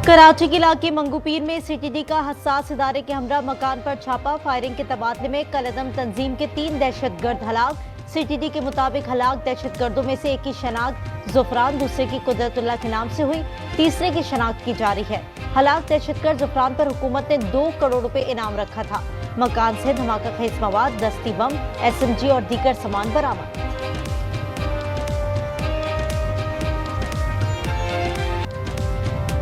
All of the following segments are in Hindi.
कराची के इलाके मंगूपीर में सीटीडी का हसास इदारे के हमरा मकान पर छापा। फायरिंग के तबादले में कलअदम तंजीम के 3 दहशतगर्द हलाक। सीटीडी के मुताबिक हलाक दहशतगर्दों में से एक की शनाख्त जुफरान, दूसरे की कुदरतुल्लाह के नाम से हुई, तीसरे की शनाख्त की जा रही है। हलाक दहशतगर्द जुफरान पर हुकूमत ने 2 करोड़ रुपए इनाम रखा था। मकान से धमाका खेज मवाद, दस्ती बम, SMG और दीगर सामान बरामद।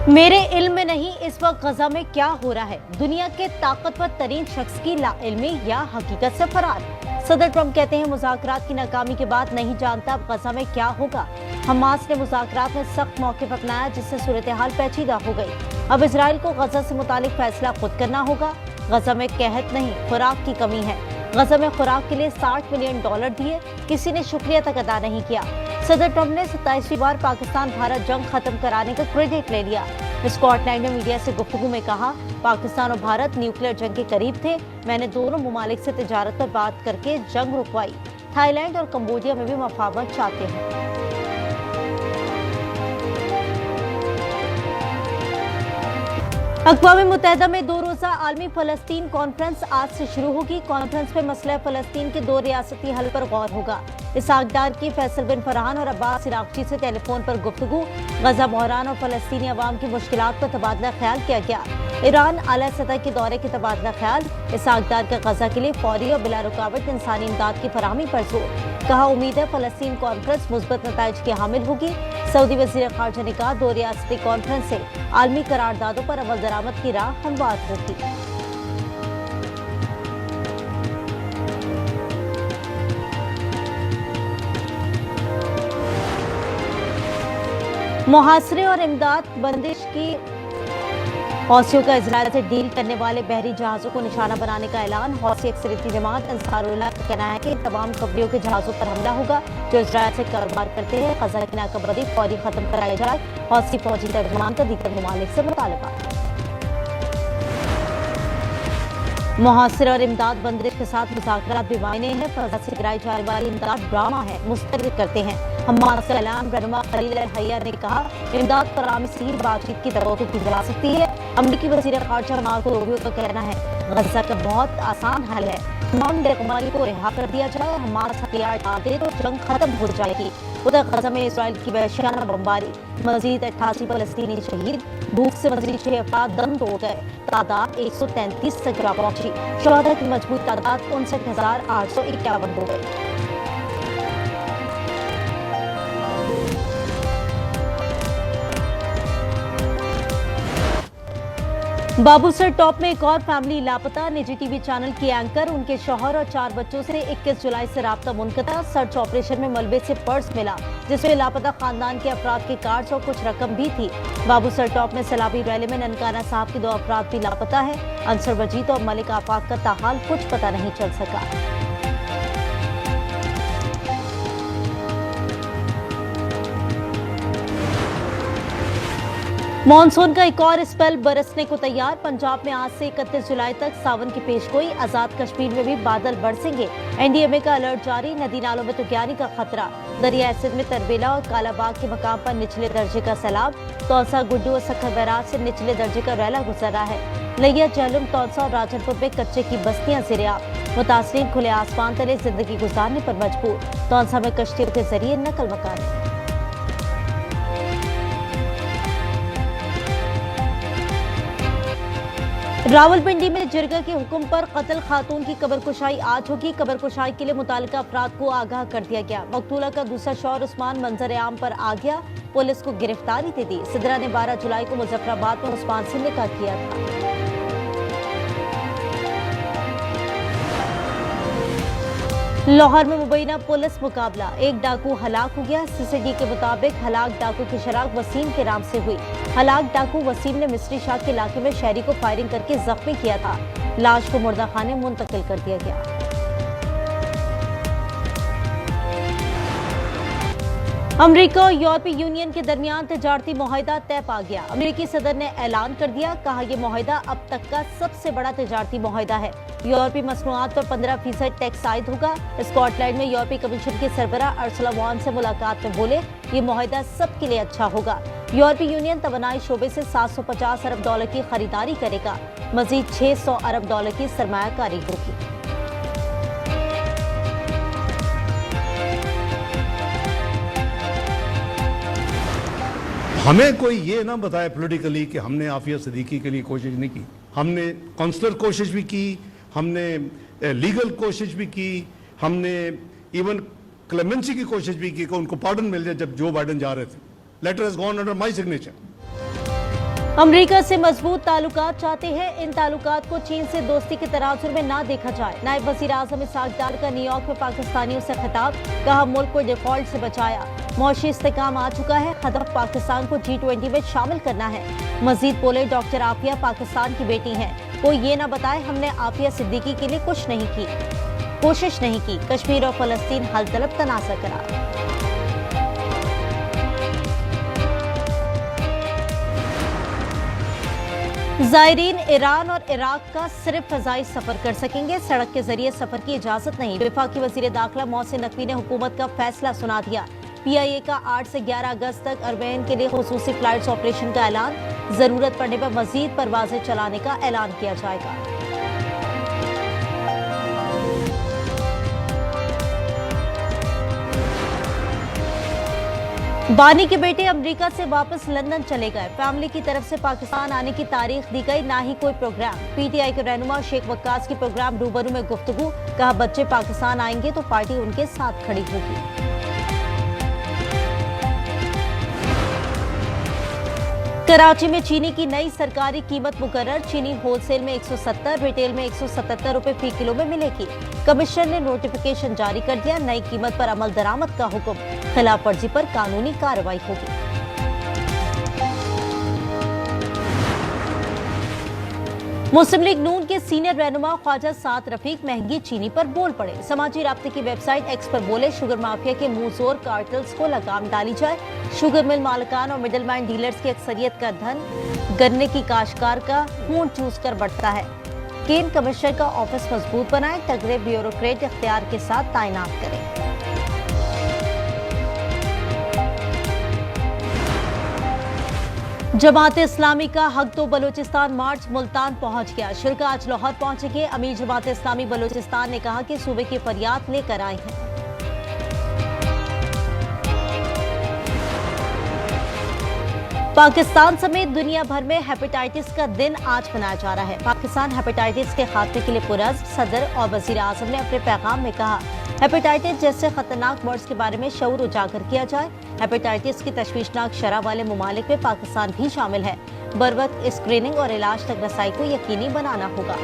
मेरे इल्म में नहीं इस वक्त गजा में क्या हो रहा है। दुनिया के ताकतवर तरीन शख्स की लाइल्मी या हकीकत से फरार। सदर ट्रंप कहते हैं मुज़ाकरात की नाकामी के बाद नहीं जानता अब गजा में क्या होगा। हमास ने मुज़ाकरात में सख्त मौक़िफ़ अपनाया जिससे सूरत हाल पेचीदा हो गई। अब इजराइल को गजा से मुतालिक फैसला खुद करना होगा। गजा में कहत नहीं खुराक की कमी है। गजा में खुराक के लिए $60 मिलियन दिए, किसी ने शुक्रिया तक अदा नहीं किया। सदर ट्रंप ने 27वीं बार पाकिस्तान भारत जंग खत्म कराने का क्रेडिट ले लिया। स्कॉटलैंड में मीडिया से गुफ्तगू में कहा, पाकिस्तान और भारत न्यूक्लियर जंग के करीब थे। मैंने दोनों ममालिक से तिजारत पर बात करके जंग रुकवाई। थाईलैंड और कंबोडिया में भी मफावत चाहते हैं। अक़वाम मुत्तहिदा में 2 रोज़ा आलमी फ़लस्तीन कॉन्फ्रेंस आज से शुरू होगी। कॉन्फ्रेंस में मसला फ़लस्तीन के 2 रियासती हल पर गौर होगा। इसहाक डार की फैसल बिन फरहान और अब्बास इराक़ची से टेलीफोन पर गुफ्तगू। गजा बहरान और फ़लस्तीनी अवाम की मुश्किलात पर तबादला ख्याल किया गया। ईरान आला सतह के दौरे के तबादला ख्याल। इसहाक डार का गजा के लिए फौरी और बिला रुकावट इंसानी इमदाद की फराहमी पर जोर। कहा, उम्मीद है फ़लस्तीन कॉन्फ्रेंस मुस्बत नताइज की हामिल होगी। सऊदी वज़ीर ख़ारजा ने कहा, 2 रियासती कॉन्फ्रेंस से आलमी करारदादों पर अमल दरामद की राह हमवार होगी। मुहासरे और इमदाद बंदिश की हौसियों का इजराइल से डील करने वाले बहरी जहाजों को निशाना बनाने का ऐलान। हौसी अक्सरियती जमात अंसारुल्लाह का कहना है कि तमाम कब्रियों के जहाजों पर हमला होगा जो इजराइल से कारोबार करते हैं। गजा की नाकाबंदी फौरी खत्म कराई जाए। हौसी फौजी तर्जुमान का दीगर ममालिक से मुतालबा। मुहासिर और इमदाद बंदिश के साथ मुज़ाकरात बेमायने हैं। फजा से गिराई जाने वाली इमदाद ड्रामा है, मुस्तरद करते हैं। हमास का ऐलान। रहनुमा खलील अल हैया ने कहा, इमदाद पर आमसीर बातचीत की तवक्को की जा सकती है। अमरीकी वज़ीर ख़ारजा मार्को रूबियो का कहना है, गजा का बहुत आसान हल है, तमाम बेगुमानी को रिहा कर दिया जाए। हमास हथियार डाल दे तो जंग खत्म हो जाएगी। उधर गजा में इसराइल की वहशियाना बमबारी। मजीद 88 फ़लस्तीनी शहीद। भूख से मजीद 6 अफराद दम तोड़ गए। तादाद 133 तक जा पहुंची। शुहदा की मजबूत तादाद 59,851 हो गई। बाबूसर टॉप में एक और फैमिली लापता। निजी टीवी चैनल की एंकर, उनके शौहर और 4 बच्चों से 21 जुलाई से राब्ता मुनक़ता। सर्च ऑपरेशन में मलबे से पर्स मिला जिसमें लापता खानदान के अफराद के कार्ड्स और कुछ रकम भी थी। बाबूसर टॉप में सैलाबी रैली में ननकाना साहब के 2 अफराद भी लापता है। अंसर वजीद और मलिक आफाक का ताहाल कुछ पता नहीं चल सका। मॉनसून का एक और स्पेल बरसने को तैयार। पंजाब में आज से 31 जुलाई तक सावन की पेशगोई। आजाद कश्मीर में भी बादल बरसेंगे। NDMA का अलर्ट जारी। नदी नालों में तुगयानी का खतरा। दरिया एसिड में तरबेला और कालाबाग के मकाम पर निचले दर्जे का सैलाब। तौसा, गुड्डू और सखर बैराज से निचले दर्जे का रैला गुजर रहा है। लिया, जहलुम, तौसा और राजनपुर में कच्चे की बस्तियां ज़ेर-ए-आब। मुतासरीन खुले आसमान तले जिंदगी गुजारने पर मजबूर। तौसा में कश्तियों के जरिए नकल मकान। रावलपिंडी में जिरगा के हुक्म पर कत्ल खातून की कब्रकुशाई आज होगी। कब्रकुशाई के लिए मुतालिका अफराद को आगाह कर दिया गया। मकतूला का दूसरा शौहर उस्मान मंजर आम पर आ गया। पुलिस को गिरफ्तारी दे दी। सिदरा ने 12 जुलाई को मुजफ्फराबाद में उस्मान से निकाह किया था। लाहौर में मुबैना पुलिस मुकाबला। एक डाकू हलाक हो गया। CCD के मुताबिक हलाक डाकू की शराक वसीम के नाम से हुई। हलाक डाकू वसीम ने मिस्री शाह के इलाके में शहरी को फायरिंग करके जख्मी किया था। लाश को मुर्दा खाने मुंतकिल कर दिया गया। अमेरिका और यूरोपीय यूनियन के दरमियान तजारती मुआहिदा तय पा गया। अमेरिकी सदर ने ऐलान कर दिया, कहा यह मुआहिदा अब तक का सबसे बड़ा तजारती मुआहिदा है। यूरोपीय मसनूआत पर 15% टैक्स आयद होगा। स्कॉटलैंड में यूरोपीय कमीशन के सरबराह अर्सुला वॉन से मुलाकात में बोले, ये मुआहिदा सबके लिए अच्छा होगा। यूरोपीय यूनियन तवानाई शोबे से 750 अरब डॉलर की खरीदारी करेगा। मजीद 600 अरब डॉलर की सरमायाकारी होगी। हमें कोई ये ना बताए पॉलिटिकली कि हमने आफिया सिद्दीकी के लिए कोशिश नहीं की। हमने काउंसलर कोशिश भी की, हमने लीगल कोशिश भी की, हमने इवन क्लेमेंसी की कोशिश भी की कि उनको पार्डन मिल जाए जब जो बाइडन जा रहे थे। Letter has gone under my signature. America से मजबूत ताल्लुकात चाहते हैं, इन ताल्लुकात को चीन से दोस्ती के तनाजुर में ना देखा जाए। नायब वजीर आजम इसहाक डार का न्यूयॉर्क में पाकिस्तानियों से खिताब, कहा मुल्क को डिफॉल्ट से बचाया, मौशी इस्तेकाम आ चुका है, हदफ पाकिस्तान को G20 में शामिल करना है। मजीद बोले डॉक्टर आफिया पाकिस्तान की बेटी हैं, कोई ये ना बताए हमने आफिया सिद्दीकी के लिए कोशिश नहीं की। कश्मीर और फलस्तीन हल तलब तनाज़ा करार। ज़ायरीन ईरान और इराक का सिर्फ फ़ज़ाई सफर कर सकेंगे, सड़क के जरिए सफर की इजाजत नहीं। वफाकी वज़ीर दाखिला मोहसिन नकवी ने हुकूमत का फैसला सुना दिया। PIA का 8 से 11 अगस्त तक अरबैन के लिए खुसूसी फ्लाइट्स ऑपरेशन का ऐलान, जरूरत पड़ने पर मजीद परवाजें चलाने का ऐलान किया जाएगा। बानी के बेटे अमेरिका से वापस लंदन चले गए, फैमिली की तरफ से पाकिस्तान आने की तारीख दी गई, ना ही कोई प्रोग्राम। PTI के रहनुमा शेख वक्कास की प्रोग्राम रूबरू में गुफ्तगू, कहा बच्चे पाकिस्तान आएंगे तो पार्टी उनके साथ खड़ी होगी। कराची में चीनी की नई सरकारी कीमत मुकर्रर, चीनी होलसेल में 170, रिटेल में 177 रुपए फी किलो में मिलेगी। कमिश्नर ने नोटिफिकेशन जारी कर दिया, नई कीमत पर अमल दरामद का हुक्म, खिलाफ वर्जी पर कानूनी कार्रवाई होगी। मुस्लिम लीग नून के सीनियर रहनुमा ख्वाजा साद रफीक महंगी चीनी पर बोल पड़े। समाजी राब्ते की वेबसाइट एक्स पर बोले शुगर माफिया के मुंहजोर कार्टल्स को लगाम डाली जाए। शुगर मिल मालिकान और मिडलमैन डीलर्स की अक्सरियत का धन गन्ने की काश्तकार का खून चूस कर बढ़ता है। केन कमिश्नर का ऑफिस मजबूत बनाए, तगड़े ब्यूरोक्रेट इख्तियार के साथ तैनात करें। जमात इस्लामी का हक दो बलूचिस्तान मार्च मुल्तान पहुंच गया। शिरका आज लाहौर पहुंचेंगे। अमीर जमात इस्लामी बलूचिस्तान ने कहा कि सूबे की फरियाद लेकर आए हैं। पाकिस्तान समेत दुनिया भर में हेपेटाइटिस का दिन आज मनाया जा रहा है। पाकिस्तान हेपेटाइटिस के खात्मे के लिए पुरअज़्म, सदर और वजीर आजम ने अपने पैगाम में कहा हेपेटाइटिस जैसे खतरनाक मर्ज के बारे में शऊर उजागर किया जाए। हेपेटाइटिस की तशवीशनाक शरह वाले मुमालिक में पाकिस्तान भी शामिल है। बरवक्त स्क्रीनिंग और इलाज तक रसाई को यकीनी बनाना होगा।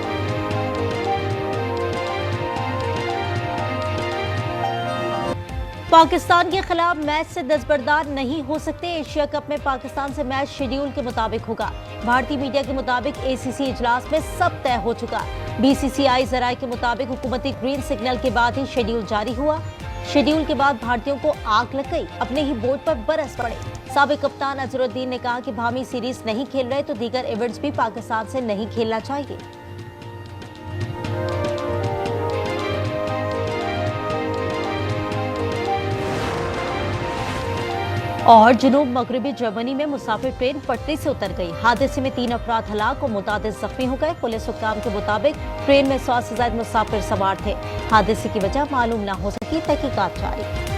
पाकिस्तान के खिलाफ मैच से दस्तबरदार नहीं हो सकते। एशिया कप में पाकिस्तान से मैच शेड्यूल के मुताबिक होगा। भारतीय मीडिया के मुताबिक ACC इजलास में सब तय हो चुका। BCCI जराये के मुताबिक हुकूमती ग्रीन सिग्नल के बाद ही शेड्यूल जारी हुआ। शेड्यूल के बाद भारतीयों को आग लग गई, अपने ही बोर्ड पर बरस पड़े। साबिक कप्तान अजहरुद्दीन ने कहा कि भामी सीरीज नहीं खेल रहे तो दीगर इवेंट्स भी पाकिस्तान से नहीं खेलना चाहिए। और जुनूब मगरबी जर्मनी में मुसाफिर ट्रेन पटरी से उतर गई। हादसे में 3 अफराद हलाक और मुतादिद जख्मी हो गए। पुलिस हुक्काम के मुताबिक ट्रेन में 100 से ज्यादा मुसाफिर सवार थे। हादसे की वजह मालूम न हो सकी, तहकीकात जारी।